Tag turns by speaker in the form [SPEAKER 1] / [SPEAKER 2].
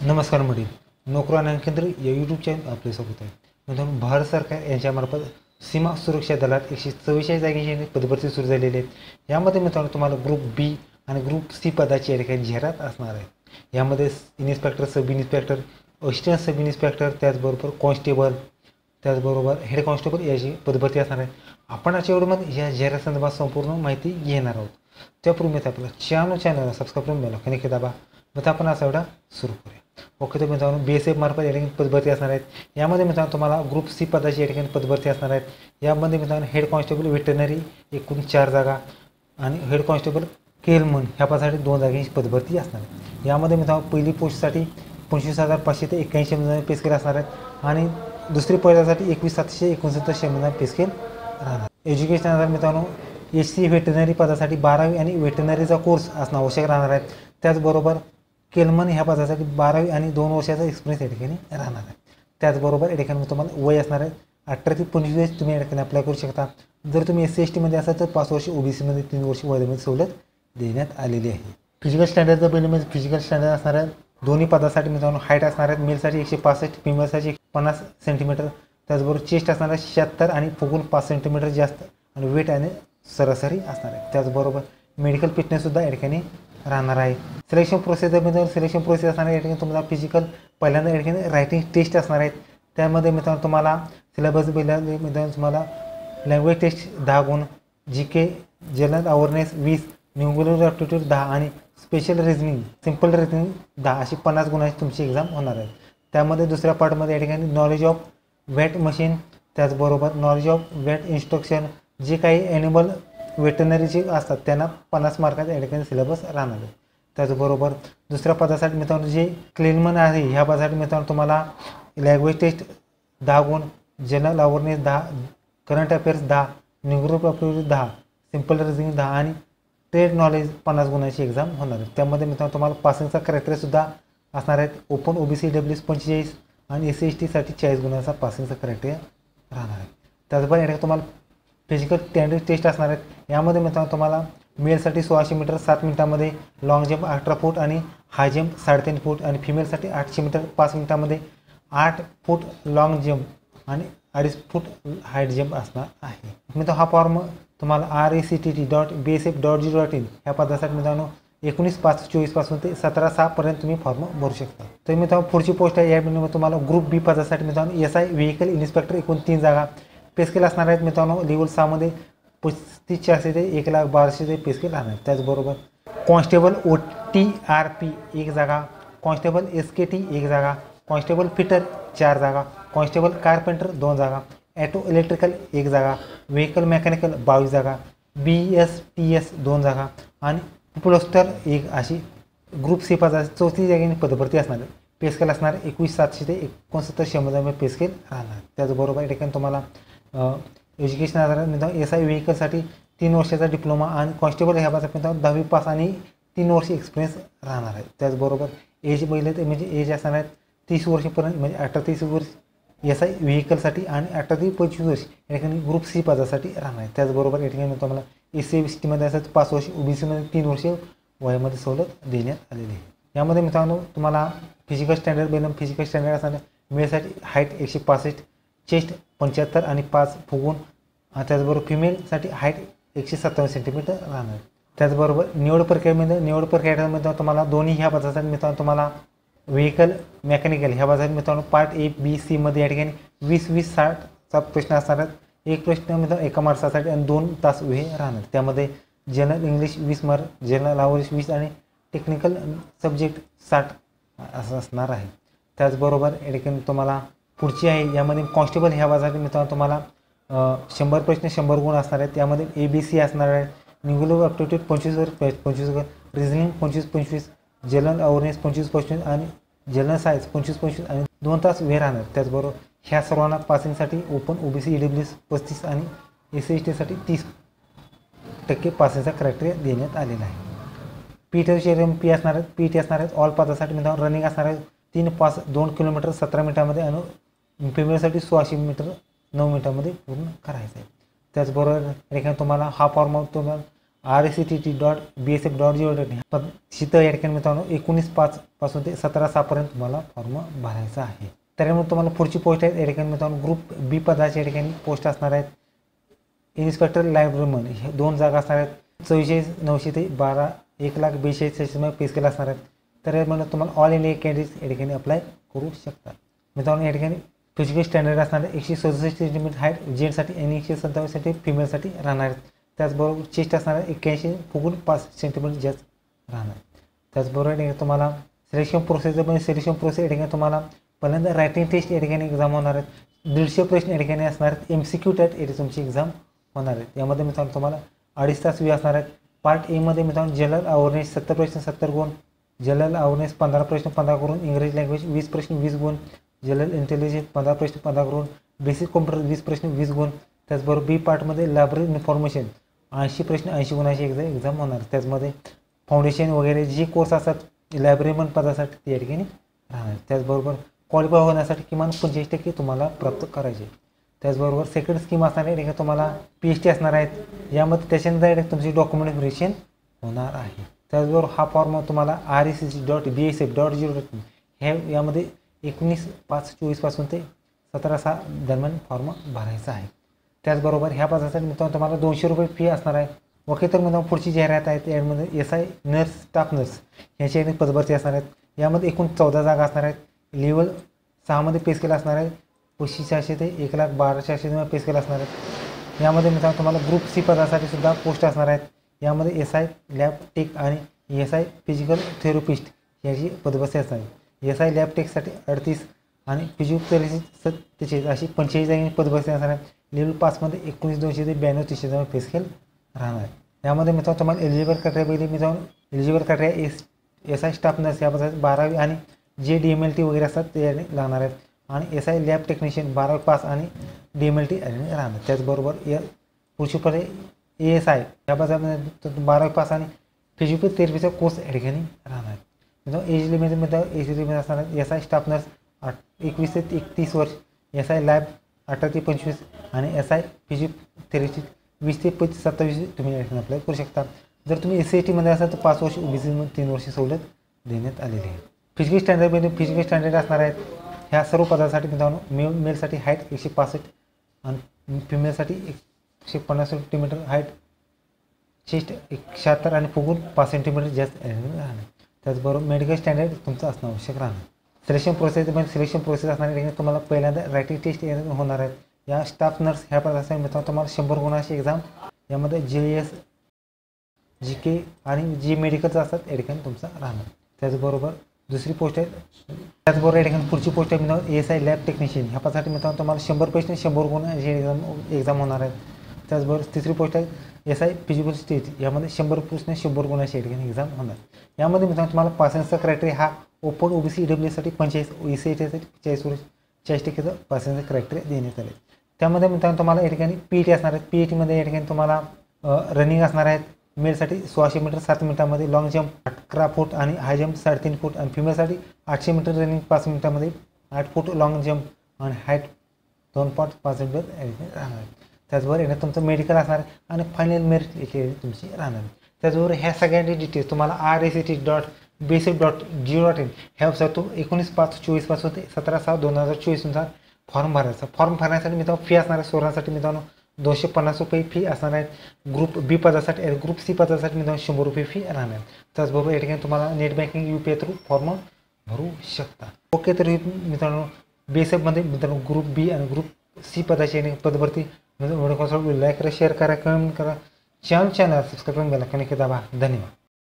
[SPEAKER 1] नमस्कार मंडळी, नोकरी आणि केंद्र या यूट्यूब चॅनल आपले स्वागत आहे. मित्रांनो, भारत सरकार यांच्यामार्फत सीमा सुरक्षा दलात 144 जागेची पदभरती सुरू झालेली आहेत. यामध्ये मित्रांनो तुम्हाला ग्रुप बी आणि ग्रुप सी पदाची या ठिकाणी जाहिरात असणार आहे. यामध्ये inspector, sub inspector, assistant sub inspector, त्याचबरोबर कॉन्स्टेबल, त्याचबरोबर हेड कॉन्स्टेबल याची पदभरती असणार आहे. आपण आजच्या व्हिडिओमध्ये या जाहिरात संदर्भात संपूर्ण माहिती घेणार आहोत. त्यापूर्वी आपला चॅनल सबस्क्राईब करून बेल आयकॉन दाबा. मग आपण असा व्हिडिओ सुरू करूया. ओके, तर मित्रांनो BSF मार्फत या ठिकाणी पदभरती असणार आहेत. यामध्ये मित्रांनो तुम्हाला ग्रुप सी पदाची या ठिकाणी पदभरती असणार आहेत. यामध्ये मित्रांनो हेड कॉन्स्टेबल वेटरनरी एकूण 4 जागा आणि हेड कॉन्स्टेबल केलमन ह्या पदासाठी 2 जागांची पदभरती असणार आहे. यामध्ये मित्रांनो पहिली पोस्टसाठी 25,500 ते 81,000 पे स्केल असणार आहेत आणि दुसरी पदासाठी 21,769 पे स्केल राहणार. एज्युकेशन आधार मित्रांनो SC वेटरनरी पदासाठी 12वी आणि वेटरनरीचा कोर्स असणं आवश्यक राहणार आहे. त्याचबरोबर केलमन ह्या पदासाठी 12वी आणि 2 वर्षाचा एक्सपिरियन्स या ठिकाणी राहणार आहे. त्याचबरोबर या ठिकाणी तुम्हाला वय असणार आहे 18 ते 25 तुम्ही या ठिकाणी अप्लाय करू शकता. जर तुम्ही SC ST मध्ये असाल तर 5 वर्ष, OBC मध्ये 3 वर्ष वयामध्ये सवलत देण्यात आलेली आहे. फिजिकल स्टँडर्डचा पहिलं म्हणजे फिजिकल स्टँडर्ड असणार आहे. दोन्ही पदासाठी मित्रांनो हाईट असणार आहेत. मेलसाठी 165, फिमेलसाठी 50 सेंटीमीटर. त्याचबरोबर चेस्ट असणार आहे 76 आणि फुगून 5 सेंटीमीटर जास्त आणि वेट आणि सरासरी असणार आहे. त्याचबरोबर मेडिकल फिटनेससुद्धा या ठिकाणी राहणार आहे. सिलेक्शन प्रोसेसमध्ये सिलेक्शन प्रोसेस असणार आहे. या ठिकाणी तुम्हाला फिजिकल पहिल्यांदा या ठिकाणी रायटिंग टेस्ट असणार आहेत. त्यामध्ये मित्रांनो तुम्हाला सिलेबस मित्रांनो तुम्हाला लँग्वेज टेस्ट 10 गुण, GK general awareness 20, numerical aptitude 10 आणि स्पेशल रिझनिंग, सिम्पल रिझनिंग 10 अशी 50 गुणांची तुमची एक्झाम होणार आहे. त्यामध्ये दुसऱ्या पार्टमध्ये या ठिकाणी नॉलेज ऑफ वेट मशीन, त्याचबरोबर नॉलेज ऑफ वेट इन्स्ट्रक्शन, जे काही ॲनिमल वेटरनरीचे असतात त्यांना 50 मार्काचा या ठिकाणी सिलेबस राहणार आहे. त्याचबरोबर दुसऱ्या पदासाठी मित्रांनो जे क्लेनमन आहे ह्या पदासाठी मित्रांनो तुम्हाला लँग्वेज टेस्ट 10 गुण, general awareness 10, current affairs 10, numerical aptitude 10, simple reasoning 10 आणि ट्रेड नॉलेज 50 गुणांची एक्झाम होणार आहे. त्यामध्ये मित्रांनो तुम्हाला पासिंगचा क्रायटेरियासुद्धा असणार आहेत. ओपन OBC EWS 45 आणि SC ST साठी 40 गुणांचा पासिंगचा क्रायटेरिया राहणार आहे. त्याचबरोबर या ठिकाणी तुम्हाला फिजिकल स्टँडर्ड टेस्ट असणार आहेत. यामध्ये मित्रांनो तुम्हाला मेलसाठी 1600 मीटर 7 मिनिटांमध्ये, लॉंग जंप 18 फूट आणि हाय जंप 3.5 फूट आणि फिमेलसाठी 800 मीटर 5 मिनिटांमध्ये, 8 फूट लॉंग जंप आणि 2.5 फूट हाईट जंप असणार आहे. मित्रांनो हा फॉर्म तुम्हाला RACTT.BSF.go.in ह्या पदासाठी मित्रांनो 19/5/24 पासून ते 17/6 पर्यंत तुम्ही फॉर्म भरू शकता. तर मित्रांनो पुढची पोस्ट आहे. या तुम्हाला ग्रुप बी पदासाठी मित्रांनो SI व्हेकल इन्स्पेक्टर एकूण 3 जागा, पे स्केल असणार आहेत. मित्रांनो लेवल 6 मध्ये 35,400 ते 1,12,000 पे स्केल राहणार. त्याचबरोबर कॉन्स्टेबल OTRP 1 जागा, कॉन्स्टेबल SKT 1 जागा, कॉन्स्टेबल फिटर 4 जागा, कॉन्स्टेबल कारपेंटर 2 जागा, ॲटो इलेक्ट्रिकल 1 जागा, व्हेकल मेकॅनिकल 22 जागा, BSTS 2 जागा आणि पोस्टर 1 अशी ग्रुप सी पदाची 34 जागेने पदभरती असणार आहे. पे स्केल असणार 21,700 ते 69,100 पे स्केल राहणार. त्याचबरोबर या ठिकाणी तुम्हाला एज्युकेशन आधारात मित्रांनो SI व्हेकलसाठी 3 वर्षाचा डिप्लोमा आणि कॉन्स्टेबल ह्या पदासाठी मित्रांनो 10वी पास आणि 3 वर्ष एक्सपिरियन्स राहणार आहे. त्याचबरोबर एज पहिले ते म्हणजे एज असणार आहेत 30 वर्षापर्यंत, म्हणजे 18 ते 30 वर्ष SI व्हेकलसाठी आणि 18 ते 25 वर्ष या ठिकाणी ग्रुप सी पदासाठी राहणार आहे. त्याचबरोबर या ठिकाणी तुम्हाला SC ST मध्ये असेल 5 वर्ष, OBC मध्ये 3 वर्ष वयामध्ये सवलत देण्यात आलेली आहे. यामध्ये मित्रांनो तुम्हाला physical standard Belum physical standard असणार. मेलसाठी हाईट 165, चेस्ट 75 आणि 5 फुगून, त्याचबरोबर फिमेलसाठी हाईट 157 सेंटीमीटर राहणार. त्याचबरोबर निवड प्रक्रियेमध्ये तुम्हाला दोन्ही ह्या पदासाठी मित्रांनो तुम्हाला व्हेकल मेकॅनिकल ह्या पदासाठी मित्रांनो पार्ट A, B, C मध्ये या ठिकाणी 20-20-60चा प्रश्न असणार आहेत. एक प्रश्न मित्रांनो 1 मार्क्ससाठी आणि 2 तास वेळ राहणार. त्यामध्ये general English 20 mark, general awareness 20 आणि टेक्निकल सब्जेक्ट 60 असं असणार आहे. त्याचबरोबर या ठिकाणी तुम्हाला पुढची आहे. यामध्ये कॉन्स्टेबल ह्या पदासाठी मित्रांनो तुम्हाला 100 प्रश्न 100 गुण असणार आहेत. त्यामध्ये ABC असणार आहे. न्यूमेरिकल ॲप्टिट्यूड 25 गुण, रिझनिंग 25 जनरल अवेअरनेस 25 आणि जनरल सायन्स 25 आणि 2 तास वेळ राहणार. त्याचबरोबर ह्या सर्वांना पासिंगसाठी ओपन OBC EWS 35 आणि SC ST साठी 30% पासिंगचा क्रायटेरिया देण्यात आलेला आहे. PT असणार आहेत. PT असणार आहेत. ऑल पदासाठी मित्रांनो रनिंग असणार आहे 3 पास 2 किलोमीटर 17 मिनिटांमध्ये आणि फिमेलसाठी 1600 मीटर 9 मिनिटांमध्ये पूर्ण करायचं आहे. त्याचबरोबर या ठिकाणी तुम्हाला हा फॉर्म तुम्हाला rctt.bsf.go.in तिथं या ठिकाणी मित्रांनो 19/5 पासून ते 17/6 पर्यंत तुम्हाला फॉर्म भरायचा आहे. त्यामुळे तुम्हाला पुढची पोस्ट आहे या ठिकाणी मित्रांनो ग्रुप बी पदाची या ठिकाणी पोस्ट असणार आहेत. इन्स्पेक्टर लायब्ररीमन हे 2 जागा असणार आहेत. 44,900 ते 1,42,600 पे स्केल असणार आहेत. तर म्हणून तुम्हाला ऑल इंडिया कॅन्डिडेट्स या ठिकाणी अप्लाय करू शकता. मित्रांनो या ठिकाणी फिजिकल स्टँडर्ड असणार आहे 167 सेंटीमीटर हाईट जेंट्ससाठी आणि 127 सेंटीमीटर फिमेलसाठी राहणार आहेत. त्याचबरोबर चेस्ट असणार आहे 81 फुगून 5 सेंटीमीटर जास्त राहणार. त्याचबरोबर तुम्हाला सिलेक्शन प्रोसेस या ठिकाणी तुम्हाला पहिल्यांदा रायटिंग टेस्ट या ठिकाणी एक्झाम होणार आहेत. 150 प्रश्न या ठिकाणी असणार आहेत. MCQ टाईप या तुमची एक्झाम होणार आहेत. यामध्ये मित्रांनो तुम्हाला 2.5 तास वेळ असणार आहेत. पार्ट ए मध्ये मित्रांनो जनरल अवेअरनेस 70 प्रश्न 70 गुण, जनरल अवेअरनेस 15 प्रश्न 15 गुण, इंग्रजी लँग्वेज 20 प्रश्न 20 गुण, जनरल इंटेलिजन्स 15 प्रश्न 15 गुण, बेसिक कॉम्प्युटर 20 प्रश्न 20 गुण. त्याचबरोबर बी पार्टमध्ये लायब्ररी इन्फॉर्मेशन 80 प्रश्न 80 गुणाची एक्झाम होणार. त्याचमध्ये फाउंडेशन वगैरे जे कोर्स असतात लायब्ररीमन पदासाठी ते या ठिकाणी राहणार. त्याचबरोबर क्वालिफाय होण्यासाठी किमान 85% तुम्हाला प्राप्त करायचे. त्याचबरोबर सेकंड स्कीम असणार आहे तुम्हाला PhD असणार आहेत. यामध्ये त्याच्यानंतर तुमची डॉक्युमेंट व्हेरिफिकेशन होणार आहे. त्याचबरोबर हा फॉर्म तुम्हाला rcc.bsf.go.in हे यामध्ये 19/5/24 पासून ते 17/6 दरम्यान फॉर्म भरायचा आहे. त्याचबरोबर ह्या पदासाठी मित्रांनो तुम्हाला 200 रुपये फी असणार आहे. ओके, तर मित्रांनो पुढची जाहिरात आहे यामध्ये SI नर्स स्टाफ नर्स यांची पदभरती असणार आहेत. यामध्ये एकूण 14 जागा असणार आहेत. लेवल 6 मध्ये पे स्केल असणार आहे. 25,400 ते 1,12,400 पे स्केल असणार आहेत. यामध्ये मित्रांनो तुम्हाला ग्रुप C पदासाठी सुद्धा पोस्ट असणार आहेत. यामध्ये SI लॅब टेक आणि SI फिजिकल थेरपिस्ट याची पदभरती असणार आहे. SI लॅब टेकसाठी 38 आणि फिजिओथेरपिस्ट 47 अशी 45 जागी पदभरती असणार आहेत. लेवल 5 मध्ये 19,200 ते 92,300 पे स्केल राहणार आहे. यामध्ये मित्रांनो तुम्हाला एलिजिबल क्रायटेरिया बघितली मित्रांनो eligible criteria SI staff nurse या पदासाठी 12वी आणि जे DMLT वगैरे असतात ते लागणार आहेत. आणि SI लॅब टेक्निशियन 12वी पास आणि DMLT राहणार. त्याचबरोबर पुढची पर्याय ASI या पदामध्ये 12वी पास आणि फिजिकल थेरपीचा कोर्स या ठिकाणी राहणार. मित्रांनो एज लिमिट असणार आहे. SI स्टाफ नर्स 21 ते 31 वर्ष, SI लॅब 18 ते 25 आणि SI फिजिओथेरपिस्ट 20 ते 27 तुम्ही अप्लाय करू शकता. जर तुम्ही SC/ST मध्ये असाल तर 5 वर्ष, OBC मध्ये 3 वर्ष सवलत देण्यात आलेली आहे. फिजिकल स्टँडर्ड असणार आहेत. ह्या सर्व पदासाठी मित्रांनो मेलसाठी हाईट 165 आणि फिमेलसाठी 150 सेंटीमीटर हाईट, चेस्ट 176 आणि फुगून 5 सेंटीमीटर जास्त राहणार. त्याचबरोबर मेडिकल स्टँडर्ड तुमचं असणं आवश्यक राहणार. सिलेक्शन प्रोसेस असणार आहे. तुम्हाला पहिल्यांदा रायटिंग टेस्ट होणार आहेत. या स्टाफ नर्स ह्या पदासाठी मित्रांनो तुम्हाला 100 गुणाची एक्झाम यामध्ये JS GK आणि जे मेडिकलचं असतात या ठिकाणी तुमचा राहणार. त्याचबरोबर दुसरी पोस्ट आहे. त्याचबरोबर या ठिकाणी पुढची पोस्ट आहे मित्रांनो ASI लॅब टेक्निशियन ह्या पदासाठी मित्रांनो तुम्हाला 100 प्रश्न 100 गुणाची एक्झाम होणार आहेत. त्याचबरोबर तिसरी पोस्ट आहे SI फिजिकल स्टेज यामध्ये 100 प्रश्न 100 गुणाची या ठिकाणी एक्झाम होणार. यामध्ये मित्रांनो तुम्हाला पासिंगचा क्रायटेरिया हा ओपन OBC EWS साठी 45, ECIT साठी 40% पासिंगचा क्रायटेरिया देण्यात आले. त्यामध्ये मित्रांनो तुम्हाला या ठिकाणी PET असणार आहे. PET मध्ये या ठिकाणी तुम्हाला रनिंग असणार आहेत. मेलसाठी 1600 मीटर 7 मिनिटांमध्ये, लॉंग जंप 11 फूट आणि हाय जंप 3.5 फूट आणि फिमेलसाठी 800 मीटर रनिंग 5 मिनिटांमध्ये, 8 फूट लॉंग जंप आणि हाईट 2.5 सेंटीमीटर राहणार. त्याचबरोबर येणं तुमचं मेडिकल असणार आहे आणि फायनल मेरिट तुमची राहणार. त्याचबरोबर ह्या सगळ्यांची डिटेल्स तुम्हाला rcc.bsf.go.in ह्या वेबसाईटतून 19/5/24 पासून ते 17/6/2024 नुसार फॉर्म भरायचा. फॉर्म भरण्यासाठी मित्रांनो फी असणार आहे. सोडण्यासाठी मित्रांनो 250 रुपये फी असणार आहेत. ग्रुप B पदासाठी ग्रुप C पदासाठी मित्रांनो 100 रुपये फी राहणार. त्याचबरोबर या ठिकाणी तुम्हाला net banking UPI through form भरू शकता. ओके, तर मित्रांनो BSF मध्ये मित्रांनो ग्रुप B आणि ग्रुप C पदाची पदभरती व्हिडिओ लाईक करा, शेअर करा, कमेंट करा. चॅनल सबस्क्राईब करून बेल आयकॉन दाबा. धन्यवाद.